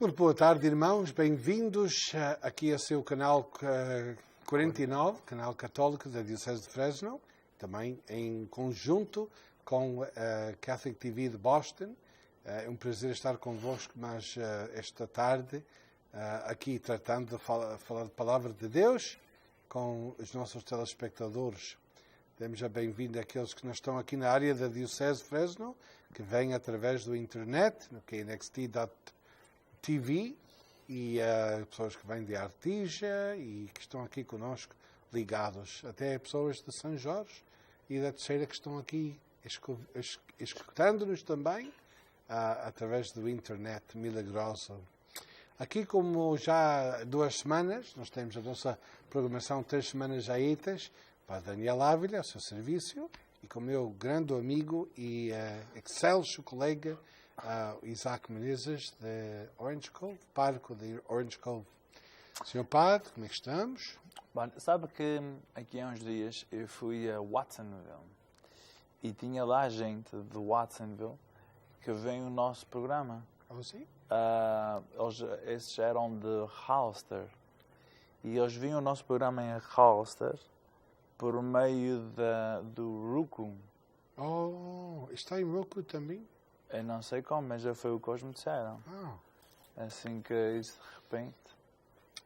Muito boa tarde, irmãos. Bem-vindos aqui ao seu canal 49, canal católico da Diocese de Fresno, também em conjunto com a Catholic TV de Boston. É um prazer estar convosco mais esta tarde, aqui tratando de falar da Palavra de Deus com os nossos telespectadores. Demos a bem-vinda àqueles que não estão aqui na área da Diocese de Fresno, que vêm através do internet, no knxt.tv, e pessoas que vêm de Artija e que estão aqui conosco ligados. Até pessoas de São Jorge e da Terceira que estão aqui escutando-nos também através do internet milagroso. Aqui, como já há 2 semanas, nós temos a nossa programação 3 semanas já idas para Daniel Ávila, ao seu serviço, e com o meu grande amigo e excelso colega Isaac Menezes, de Orange Cove, pároco de Orange Cove. Senhor Padre, como é que estamos? Bom, sabe que aqui há uns dias eu fui a Watsonville e tinha lá gente de Watsonville que vem o nosso programa. Oh, sim? Esses eram de Hollister e eles vinham o nosso programa em Hollister por meio do Roku. Oh, está em Roku também? Eu não sei como, mas já foi o que eles me disseram. Assim que isso de repente...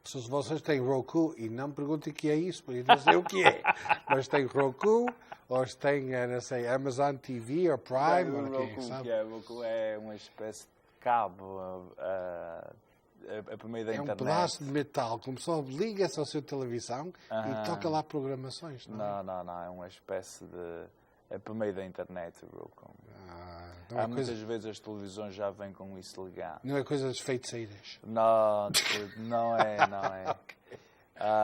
Se vocês têm Roku, e não perguntem o que é isso, porque não sei o que é, mas tem Roku, ou têm, não sei, Amazon TV ou Prime, ou o que sabe? Roku é uma espécie de cabo por meio da internet. É um pedaço de metal, como só liga-se à sua televisão e toca lá programações, não é? Não, é uma espécie de... É por meio da internet, o Roku. Muitas vezes as televisões já vêm com isso ligado. Não é coisa das feiticeiras? Não é.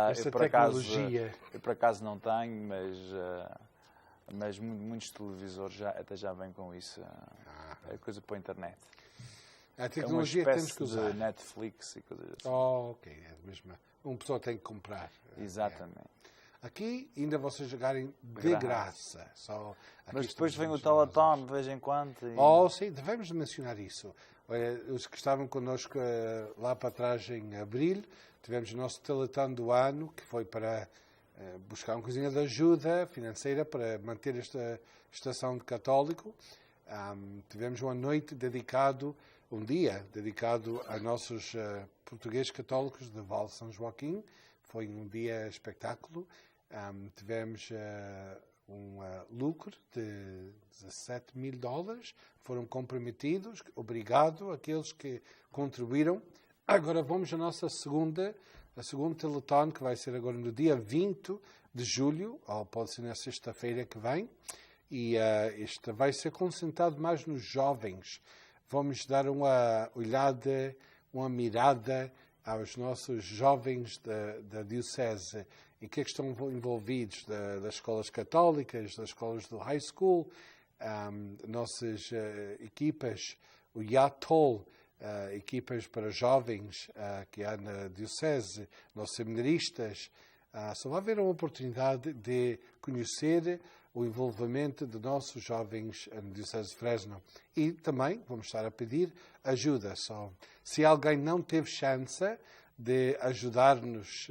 Essa tecnologia. Eu por acaso não tenho, mas muitos televisores até já vêm com isso. É coisa para a internet. A tecnologia temos que usar. De Netflix e coisas assim. Ok, é a mesma. Uma pessoa tem que comprar. Exatamente. Aqui ainda vocês jogarem de graça. Mas depois vem o Teleton de vez em quando. Sim, devemos mencionar isso. Os que estavam connosco lá para trás em abril, tivemos o nosso Teleton do ano, que foi para buscar uma coisinha de ajuda financeira para manter esta estação de católico. Tivemos uma noite um dia dedicado a nossos portugueses católicos de Val de São Joaquim. Foi um dia espetáculo. Tivemos um lucro de $17,000. Foram comprometidos. Obrigado àqueles que contribuíram. Agora vamos à nossa segunda Teleton, que vai ser agora no dia 20 de julho, ou pode ser na sexta-feira que vem. E este vai ser concentrado mais nos jovens. Vamos dar uma olhada, uma mirada aos nossos jovens da Diocese e que estão envolvidos das escolas católicas, das escolas do high school, nossas equipas, o YATOL, equipas para jovens que há na Diocese, nossos seminaristas. Só vai haver uma oportunidade de conhecer o envolvimento de nossos jovens na Diocese de Fresno. E também vamos estar a pedir ajuda. Se alguém não teve chance de ajudar-nos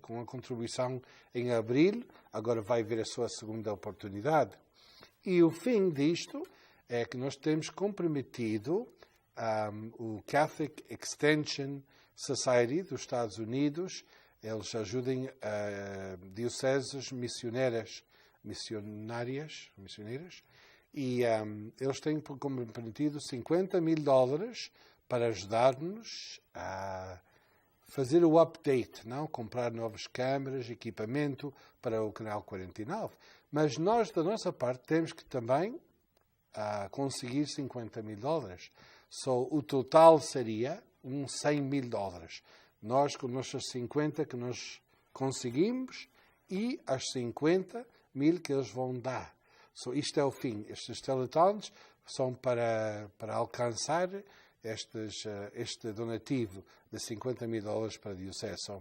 com a contribuição em abril, agora vai haver a sua segunda oportunidade. E o fim disto é que nós temos comprometido o Catholic Extension Society dos Estados Unidos. Eles ajudem dioceses missionárias, e eles têm comprometido $50,000 para ajudar-nos a fazer o update, não comprar novas câmaras, equipamento para o canal 49. Mas nós, da nossa parte, temos que também conseguir $50,000. O total seria $100,000. Nós, com nossos 50 que nós conseguimos e as 50,000 que eles vão dar. Isto é o fim. Estes teletons são para alcançar este donativo de $50,000 para a Diocese.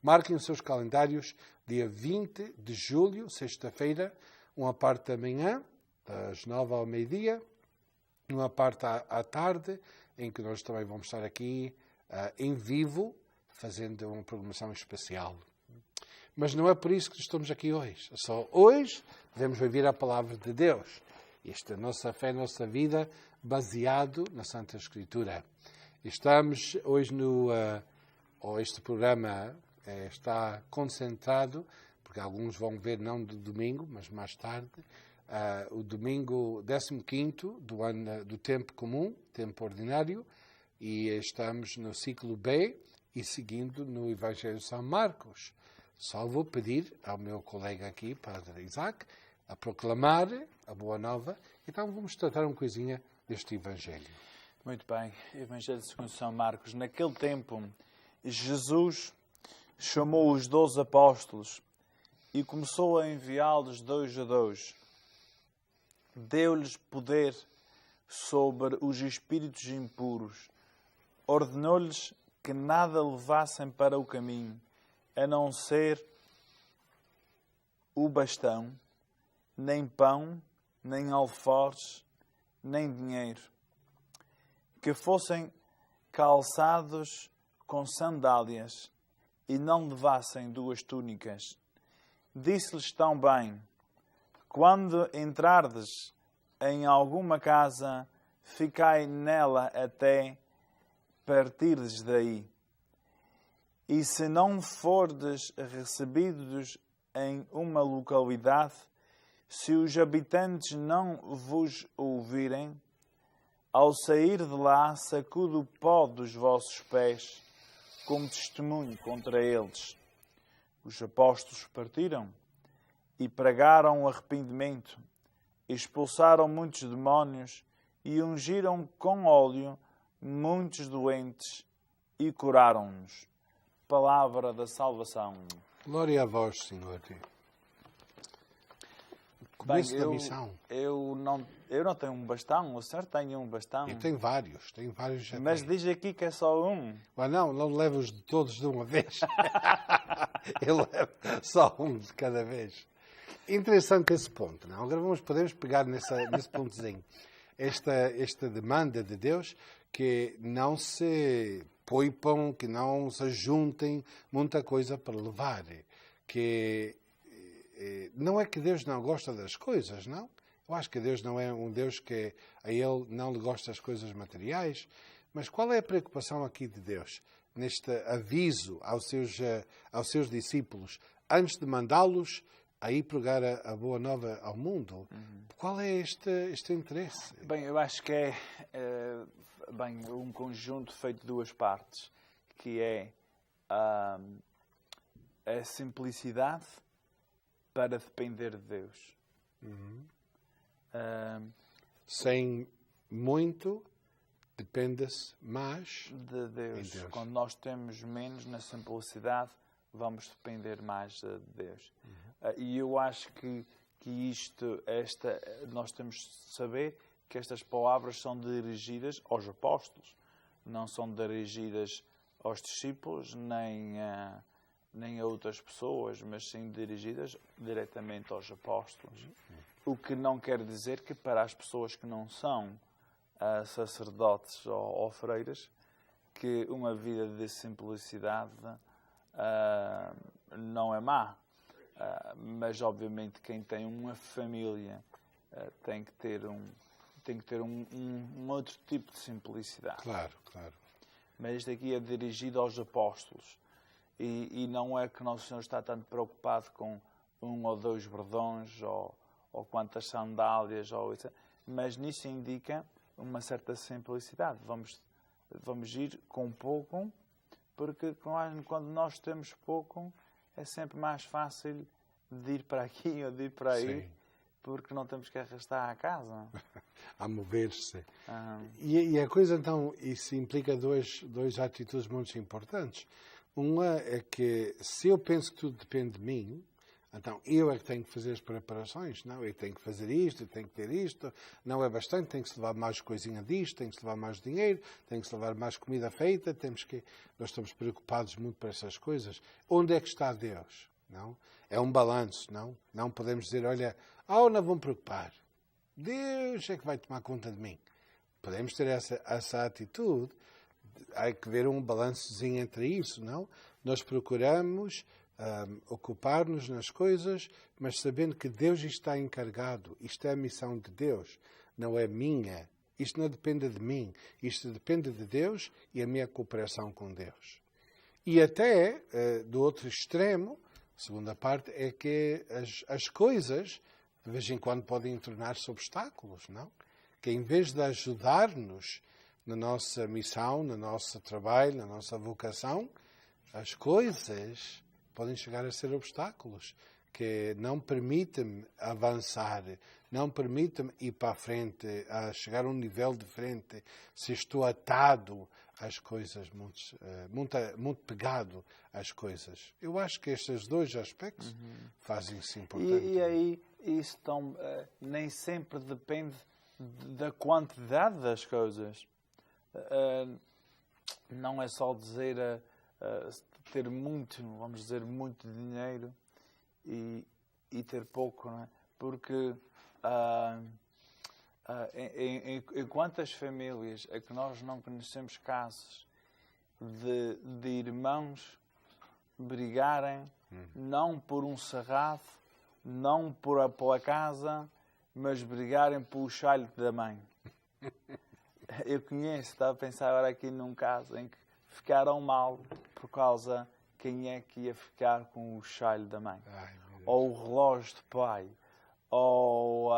Marquem os seus calendários, dia 20 de julho, sexta-feira, uma parte da manhã, das 9 ao meio-dia, uma parte à tarde, em que nós também vamos estar aqui em vivo, fazendo uma programação especial. Mas não é por isso que estamos aqui hoje. Só hoje devemos viver a palavra de Deus. Esta é a nossa fé, a nossa vida, baseado na Santa Escritura. Estamos hoje este programa está concentrado, porque alguns vão ver não do domingo, mas mais tarde, o domingo 15º do tempo comum, tempo ordinário, e estamos no ciclo B e seguindo no Evangelho de São Marcos. Só vou pedir ao meu colega aqui, Padre Isaac, a proclamar a Boa Nova. Então vamos tratar uma coisinha deste Evangelho. Muito bem. Evangelho segundo São Marcos. Naquele tempo, Jesus chamou os 12 apóstolos e começou a enviá-los 2 a 2. Deu-lhes poder sobre os espíritos impuros. Ordenou-lhes que nada levassem para o caminho, a não ser o bastão, nem pão, nem alforjes, nem dinheiro. Que fossem calçados com sandálias e não levassem 2 túnicas. Disse-lhes também: quando entrardes em alguma casa, ficai nela até partirdes daí. E se não fordes recebidos em uma localidade, se os habitantes não vos ouvirem, ao sair de lá, sacude o pó dos vossos pés, como testemunho contra eles. Os apóstolos partiram e pregaram o arrependimento, expulsaram muitos demónios e ungiram com óleo muitos doentes e curaram-nos. Palavra da salvação. Glória a vós, Senhor. Começo da missão. Eu não tenho um bastão. O senhor tem um bastão? Eu tenho vários. Mas diz aqui que é só um. Mas não levo-os todos de uma vez. Eu levo só um de cada vez. Interessante esse ponto, não? Agora podemos pegar nesse pontozinho. Esta demanda de Deus que não se poupam, que não se juntem muita coisa para levar. Que não é que Deus não gosta das coisas, não? Eu acho que Deus não é um Deus que a Ele não lhe gosta das coisas materiais. Mas qual é a preocupação aqui de Deus? Neste aviso aos seus discípulos, antes de mandá-los a ir pregar a Boa Nova ao mundo. Qual é este interesse? Bem, eu acho que é um conjunto feito de 2 partes, que é a simplicidade para depender de Deus. Sem muito, depende-se mais de Deus. Quando nós temos menos na simplicidade, vamos depender mais de Deus. E eu acho que nós temos de saber que estas palavras são dirigidas aos apóstolos, não são dirigidas aos discípulos, nem a outras pessoas, mas sim dirigidas diretamente aos apóstolos. O que não quer dizer que para as pessoas que não são sacerdotes ou freiras, que uma vida de simplicidade não é má. Mas obviamente quem tem uma família tem que ter um outro tipo de simplicidade. Claro. Mas isto aqui é dirigido aos apóstolos. E não é que Nosso Senhor está tanto preocupado com 1 ou 2 bordões ou quantas sandálias, mas nisso indica uma certa simplicidade. Vamos ir com pouco, porque quando nós temos pouco, é sempre mais fácil de ir para aqui ou de ir para aí. Sim. Porque não temos que arrastar a casa. A mover-se. E a coisa, então, isso implica duas atitudes muito importantes. Uma é que, se eu penso que tudo depende de mim, então eu é que tenho que fazer as preparações. Não, eu tenho que fazer isto, eu tenho que ter isto. Não é bastante, tem que se levar mais coisinha disto, tem que se levar mais dinheiro, tem que se levar mais comida feita. Nós estamos preocupados muito por essas coisas. Onde é que está Deus? Não? É um balanço, não? Não podemos dizer, olha, não vou me preocupar. Deus é que vai tomar conta de mim. Podemos ter essa atitude há que ver um balancezinho entre isso, não? Nós procuramos ocupar-nos nas coisas, mas sabendo que Deus está encarregado. Isto é a missão de Deus, não é minha. Isto não depende de mim. Isto depende de Deus e a minha cooperação com Deus. E até, do outro extremo, a segunda parte, é que as coisas, de vez em quando, podem tornar-se obstáculos, não? Que em vez de ajudar-nos na nossa missão, no nosso trabalho, na nossa vocação, as coisas podem chegar a ser obstáculos que não permitem avançar, não permitem ir para a frente, a chegar a um nível diferente, se estou atado às coisas, muito pegado às coisas. Eu acho que estes dois aspectos fazem-se importantes. E aí, isso nem sempre depende da quantidade das coisas. Não é só dizer ter muito, vamos dizer, muito dinheiro e ter pouco, não é? Porque em quantas famílias é que nós não conhecemos casos de irmãos brigarem não por um sarrafo, não pela casa, mas brigarem pelo chalho da mãe. Eu conheço, estava a pensar agora aqui num caso em que ficaram mal por causa quem é que ia ficar com o chalho da mãe. Ou o relógio de pai. Ou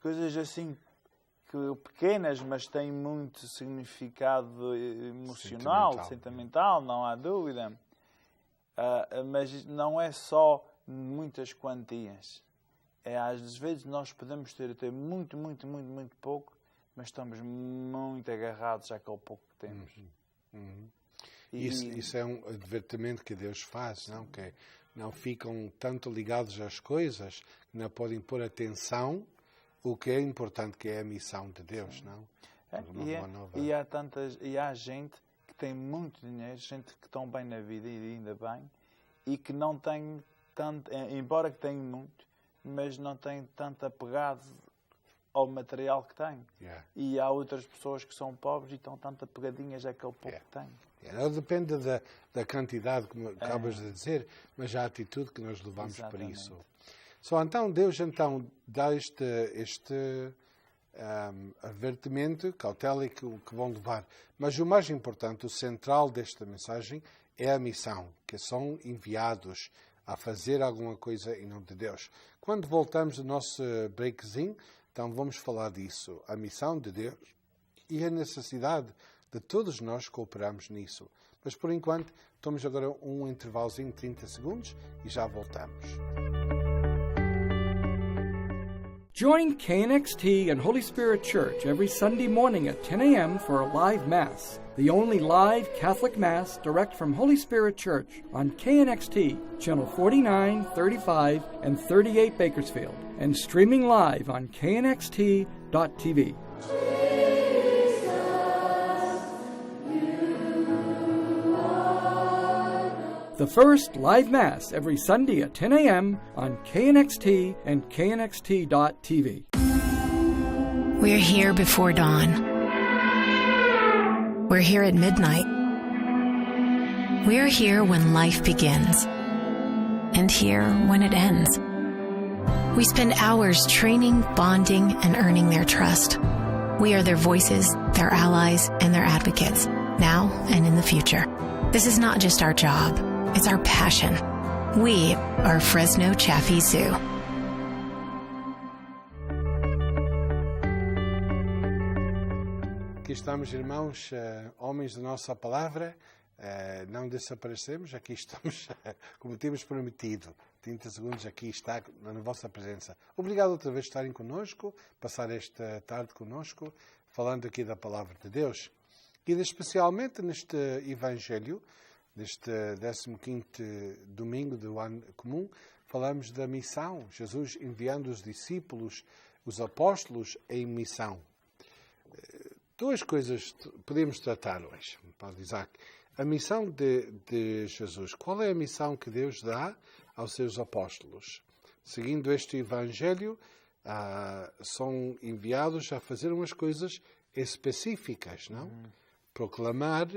coisas assim pequenas, mas têm muito significado emocional, sentimental, não há dúvida. Mas não é só muitas quantias. Às vezes nós podemos ter muito, muito, muito, muito pouco, mas estamos muito agarrados àquele pouco que temos. Isso é um advertimento que Deus faz, não? Que não ficam tanto ligados às coisas, que não podem pôr atenção o que é importante, que é a missão de Deus, não? E há gente que tem muito dinheiro, gente que estão bem na vida e ainda bem, e que não tem tanto, embora que tenham muito, mas não tem tanto apegado ao material que têm. E há outras pessoas que são pobres e estão tanto apegadinhas àquele pouco que têm. Não depende da quantidade, como acabas de dizer, mas a atitude que nós levamos para isso. Então Deus dá este avertimento, cautela que vão levar. Mas o mais importante, o central desta mensagem é a missão, que são enviados a fazer alguma coisa em nome de Deus. Quando voltamos ao nosso breakzinho, então vamos falar disso, a missão de Deus e a necessidade de todos nós cooperarmos nisso. Mas por enquanto, tomamos agora um intervalozinho de 30 segundos e já voltamos. Join KNXT and Holy Spirit Church every Sunday morning at 10 a.m. for a live Mass, the only live Catholic Mass direct from Holy Spirit Church on KNXT, Channel 49, 35, and 38 Bakersfield, and streaming live on knxt.tv. The first live Mass every Sunday at 10 a.m. on KNXT and knxt.tv. We're here before dawn. We're here at midnight. We're here when life begins, and here when it ends. We spend hours training, bonding, and earning their trust. We are their voices, their allies, and their advocates, now and in the future. This is not just our job. It's our passion. We are Fresno Chaffee Zoo. Aqui estamos, irmãos, homens da nossa palavra. Não desaparecemos. Aqui estamos, como tínhamos prometido. 30 segundos aqui está na vossa presença. Obrigado outra vez por estarem connosco, passar esta tarde connosco, falando aqui da palavra de Deus. E especialmente neste Evangelho, neste 15º domingo do ano comum, falamos da missão. Jesus enviando os discípulos, os apóstolos, em missão. Duas coisas podemos tratar hoje, Padre Isaac. A missão de Jesus. Qual é a missão que Deus dá aos seus apóstolos? Seguindo este Evangelho, são enviados a fazer umas coisas específicas, não? proclamar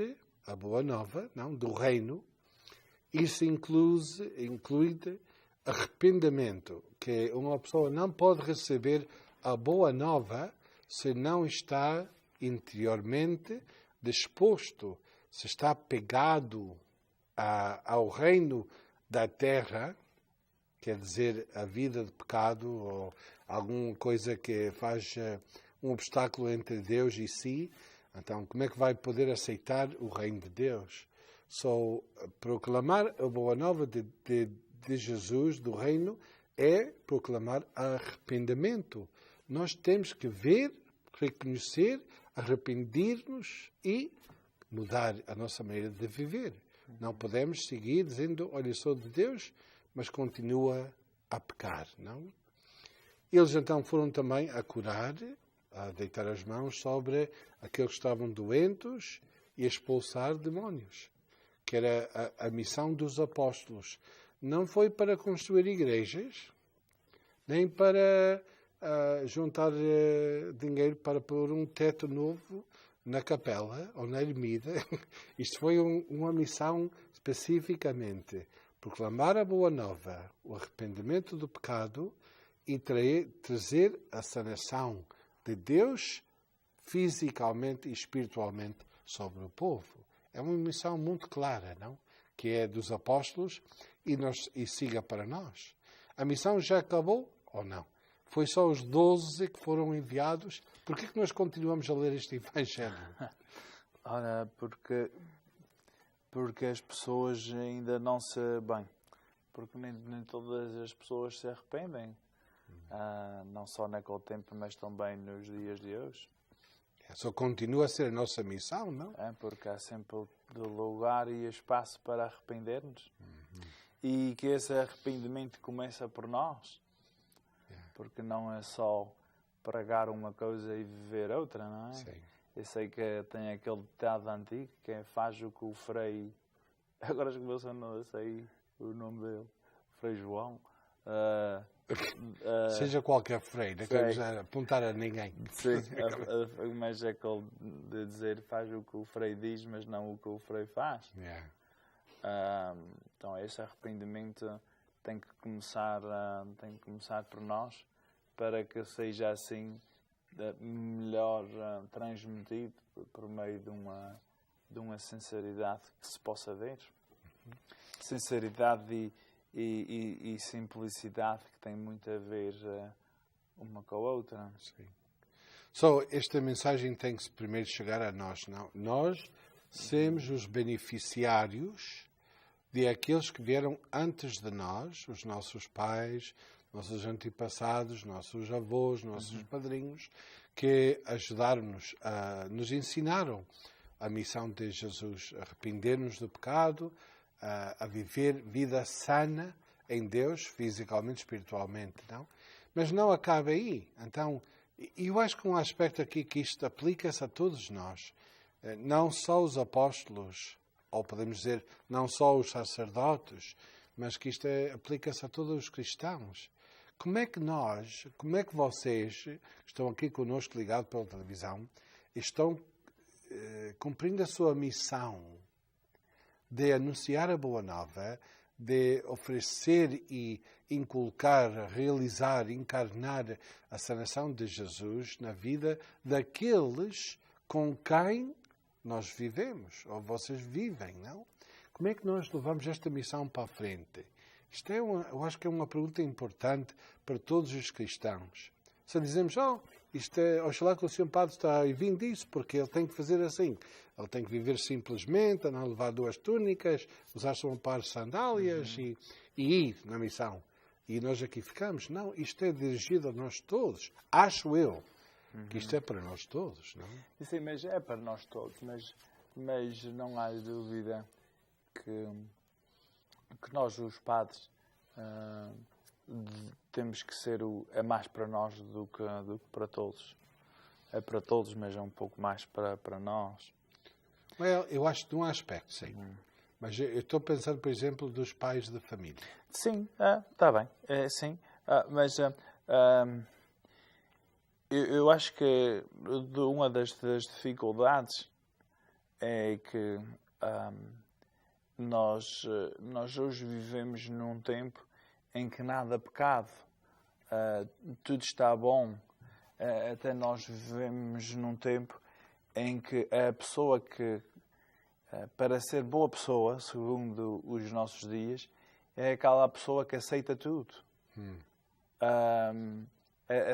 a boa nova, não, do reino. Isso inclui arrependimento, que uma pessoa não pode receber a boa nova se não está interiormente disposto, se está pegado ao reino da terra, quer dizer, a vida de pecado ou alguma coisa que faz um obstáculo entre Deus e si. Então, como é que vai poder aceitar o reino de Deus? Só proclamar a boa nova de Jesus, do reino, é proclamar arrependimento. Nós temos que ver, reconhecer, arrepender-nos e mudar a nossa maneira de viver. Não podemos seguir dizendo, olha, sou de Deus, mas continua a pecar, não? Eles então foram também a curar, a deitar as mãos sobre aqueles que estavam doentes e a expulsar demónios, que era a missão dos apóstolos. Não foi para construir igrejas, nem para juntar dinheiro para pôr um teto novo na capela ou na ermida. Isto foi uma missão especificamente proclamar a boa nova, o arrependimento do pecado e trazer a sanação de Deus fisicamente e espiritualmente sobre o povo. É uma missão muito clara, não? Que é dos apóstolos e siga para nós. A missão já acabou ou não? Foi só os 12 que foram enviados. Por que nós continuamos a ler este Evangelho? Ora, porque as pessoas ainda não se... Bem, porque nem todas as pessoas se arrependem. Não só naquele tempo, mas também nos dias de hoje. Só continua a ser a nossa missão, não? Porque há sempre lugar e espaço para arrepender-nos. E que esse arrependimento começa por nós. Porque não é só pregar uma coisa e viver outra, não é? Sim. Eu sei que tem aquele ditado antigo, que é faz o que o Frei... Agora começo a não sei o nome dele. Frei João. Seja qualquer Frei, não queremos apontar a ninguém. Sim, mas é aquele de dizer faz o que o Frei diz, mas não o que o Frei faz. Então esse arrependimento tem que começar por nós, para que seja assim melhor transmitido por meio de uma sinceridade que se possa ver. Sinceridade e simplicidade que tem muito a ver uma com a outra. Sim. Esta mensagem tem que primeiro chegar a nós, não? Nós somos os beneficiários de aqueles que vieram antes de nós, os nossos pais, nossos antepassados, nossos avós, nossos padrinhos, que ajudaram-nos, nos ensinaram a missão de Jesus, arrepender-nos do pecado, a viver vida sana em Deus, fisicamente, espiritualmente, não? Mas não acaba aí. Então, eu acho que um aspecto aqui que isto aplica-se a todos nós, não só os apóstolos, ou podemos dizer, não só os sacerdotes, mas que isto aplica-se a todos os cristãos. Como é que vocês, que estão aqui connosco ligados pela televisão, estão cumprindo a sua missão de anunciar a boa nova, de oferecer e inculcar, realizar, encarnar a sanação de Jesus na vida daqueles com quem nós vivemos, ou vocês vivem, não? Como é que nós levamos esta missão para a frente? Isto eu acho que é uma pergunta importante para todos os cristãos. Se dizemos, oxalá que o Sr. Padre está a vir disso, porque ele tem que fazer assim. Ele tem que viver simplesmente, não levar 2 túnicas, usar só um par de sandálias e ir na missão. E nós aqui ficamos. Não, isto é dirigido a nós todos. Acho eu que isto é para nós todos, não? Sim, mas é para nós todos. Mas não há dúvida que nós, os padres, temos que ser mais para nós do que para todos. É para todos, mas é um pouco mais para nós. Eu acho de um aspecto, sim. Mas eu estou pensando, por exemplo, dos pais de família. Sim, está bem. Sim, mas eu acho que uma das dificuldades é que nós hoje vivemos num tempo em que nada é pecado, tudo está bom. Até nós vivemos num tempo em que a pessoa que, para ser boa pessoa, segundo os nossos dias, é aquela pessoa que aceita tudo.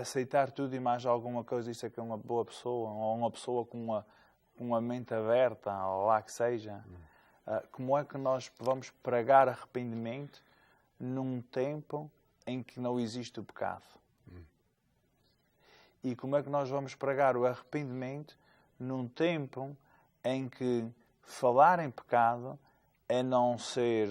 Aceitar tudo e mais alguma coisa, isso é que é uma boa pessoa, ou uma pessoa com uma mente aberta, ou lá que seja. Como é que nós vamos pregar arrependimento num tempo em que não existe o pecado? E como é que nós vamos pregar o arrependimento num tempo em que falar em pecado é não ser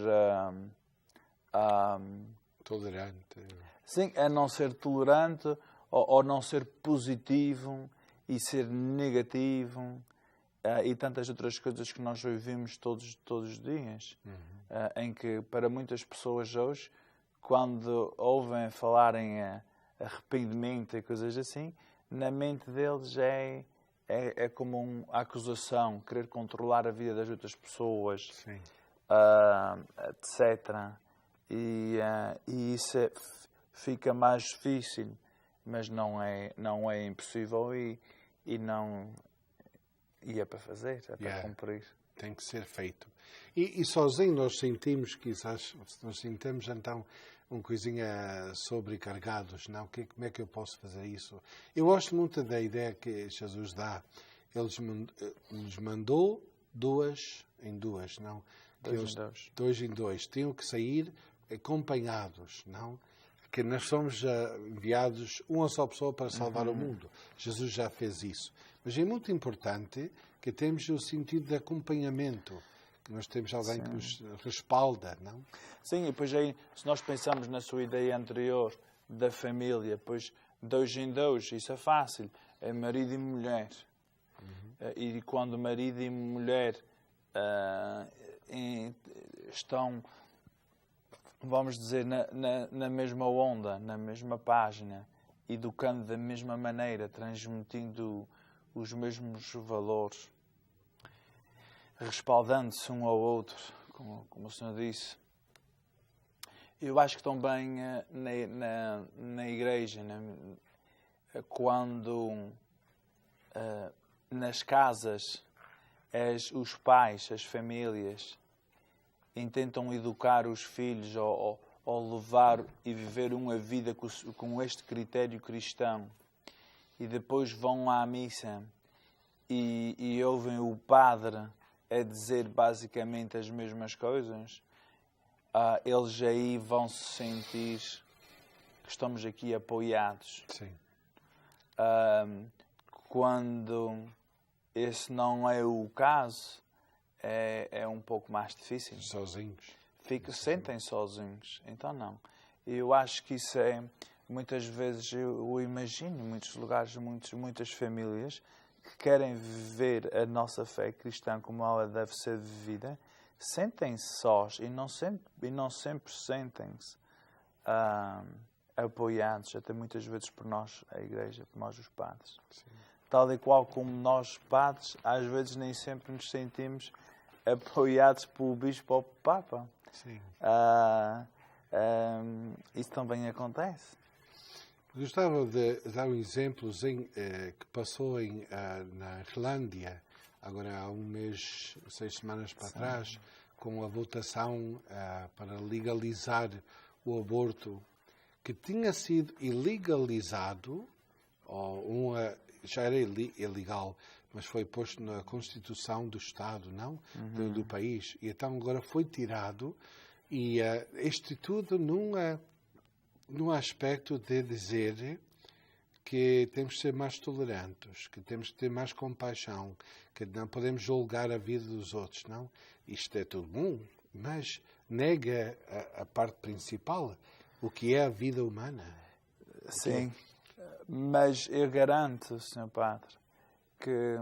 tolerante? Sim, é não ser tolerante ou não ser positivo e ser negativo e tantas outras coisas que nós ouvimos todos os dias. Em que, para muitas pessoas hoje, quando ouvem falar em arrependimento e coisas assim, na mente deles é como uma acusação, querer controlar a vida das outras pessoas, etc. E isso fica mais difícil, mas não é impossível e é para fazer, é para cumprir. Tem que ser feito. E sozinho nós sentimos, quizás, nós sentimos então uma coisinha sobrecargados, não? Como é que eu posso fazer isso? Eu gosto muito da ideia que Jesus dá. Ele nos mandou 2 em 2, não? 2 em 2. Tinham que sair acompanhados, não? Que nós somos enviados uma só pessoa para salvar o mundo. Jesus já fez isso. Mas é muito importante que temos o sentido de acompanhamento, que nós temos alguém que nos respalda, não? Sim, e depois aí, se nós pensamos na sua ideia anterior da família, pois 2 em 2, isso é fácil, é marido e mulher. E quando marido e mulher estão, vamos dizer, na mesma onda, na mesma página, educando da mesma maneira, transmitindo os mesmos valores, respaldando-se um ao outro, como o Senhor disse. Eu acho que também na igreja, quando nas casas os pais, as famílias, intentam educar os filhos ou levar e viver uma vida com este critério cristão, e depois vão à missa e ouvem o padre a dizer basicamente as mesmas coisas, eles aí vão se sentir que estamos aqui apoiados. Sim. Quando esse não é o caso, é um pouco mais difícil. Sozinhos. Sentem sozinhos. Então não. Eu acho que isso muitas vezes eu imagino em muitos lugares, muitas famílias que querem viver a nossa fé cristã como ela deve ser vivida, sentem-se sós e não sempre sentem-se apoiados, até muitas vezes por nós, a Igreja, por nós os padres. Sim. Tal e qual como nós padres, às vezes nem sempre nos sentimos apoiados pelo Bispo ou pelo Papa. Sim. Isso também acontece. Gostava de dar um exemplo que passou na Irlândia, agora há 6 semanas para trás, com a votação para legalizar o aborto, que tinha sido ilegalizado, já era ilegal, mas foi posto na Constituição do Estado, não? Do país. E então agora foi tirado, e este tudo num aspecto de dizer que temos que ser mais tolerantes, que temos que ter mais compaixão, que não podemos julgar a vida dos outros, não? Isto é tudo bom, mas nega a parte principal, o que é a vida humana. Sim, mas eu garanto, Sr. Padre, que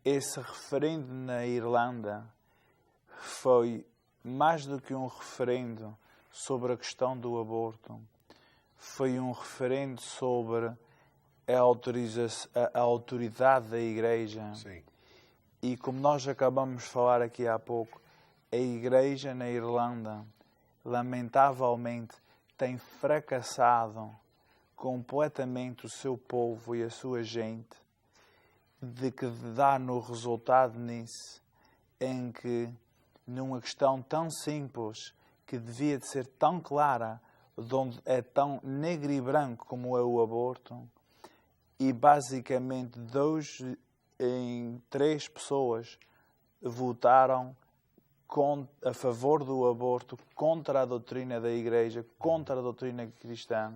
esse referendo na Irlanda foi mais do que um referendo sobre a questão do aborto. Foi um referendo sobre a autoridade da Igreja. Sim. E como nós acabamos de falar aqui há pouco, a Igreja na Irlanda, lamentavelmente, tem fracassado completamente o seu povo e a sua gente, de que dá no resultado nisso, em que, numa questão tão simples, que devia de ser tão clara, de onde é tão negro e branco como é o aborto, e basicamente 2 em 3 pessoas votaram a favor do aborto, contra a doutrina da Igreja, contra a doutrina cristã,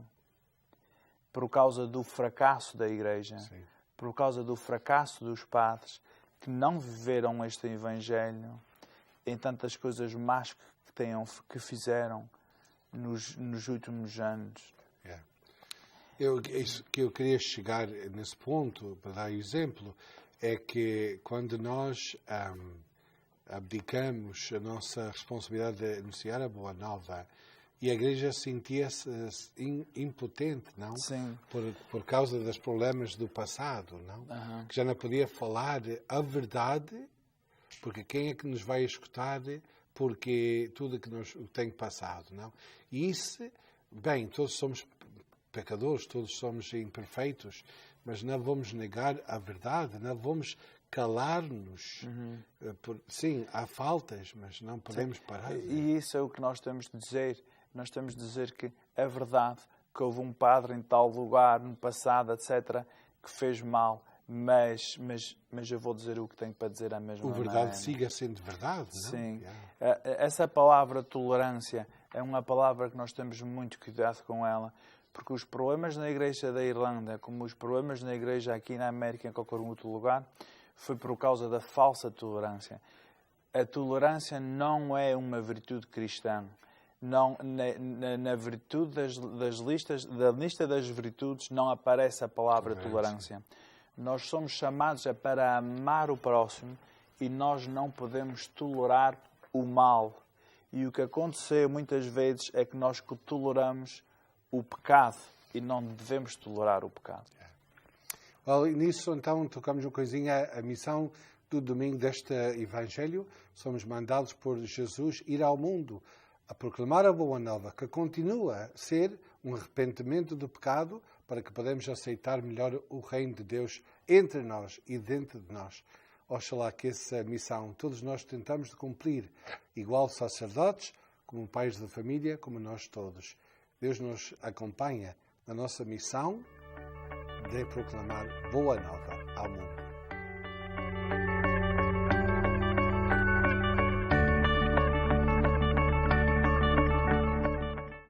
por causa do fracasso da Igreja, Sim. por causa do fracasso dos padres, que não viveram este Evangelho em tantas coisas más que fizeram nos últimos anos. Isso que eu queria chegar nesse ponto, para dar exemplo, é que quando nós abdicamos a nossa responsabilidade de anunciar a Boa Nova, e a Igreja sentia-se impotente, não? Sim. Por causa dos problemas do passado, não? Uhum. Que já não podia falar a verdade, porque quem é que nos vai escutar? Porque tudo que nos tem passado, não? E isso, bem, todos somos pecadores, todos somos imperfeitos, mas não vamos negar a verdade, não vamos calar-nos. Uhum. Sim, há faltas, mas não podemos parar. E isso é o que nós temos de dizer. Nós temos de dizer que é verdade que houve um padre em tal lugar, no passado, etc., que fez mal, mas eu vou dizer o que tenho para dizer à mesma maneira. A verdade siga sendo verdade, não? Sim. Essa palavra tolerância é uma palavra que nós temos muito cuidado com ela, porque os problemas na Igreja da Irlanda, como os problemas na Igreja aqui na América, em qualquer outro lugar, foi por causa da falsa tolerância. A tolerância não é uma virtude cristã. Não, na virtude da lista das virtudes não aparece a palavra tolerância. Nós somos chamados para amar o próximo e nós não podemos tolerar o mal. E o que aconteceu muitas vezes é que nós toleramos o pecado e não devemos tolerar o pecado. Nisso, então, tocamos uma coisinha, a missão do domingo deste Evangelho. Somos mandados por Jesus ir ao mundo a proclamar a Boa Nova, que continua a ser um arrependimento do pecado para que podemos aceitar melhor o reino de Deus entre nós e dentro de nós. Oxalá que essa missão todos nós tentamos de cumprir, igual sacerdotes, como pais de família, como nós todos. Deus nos acompanha na nossa missão de proclamar Boa Nova ao mundo.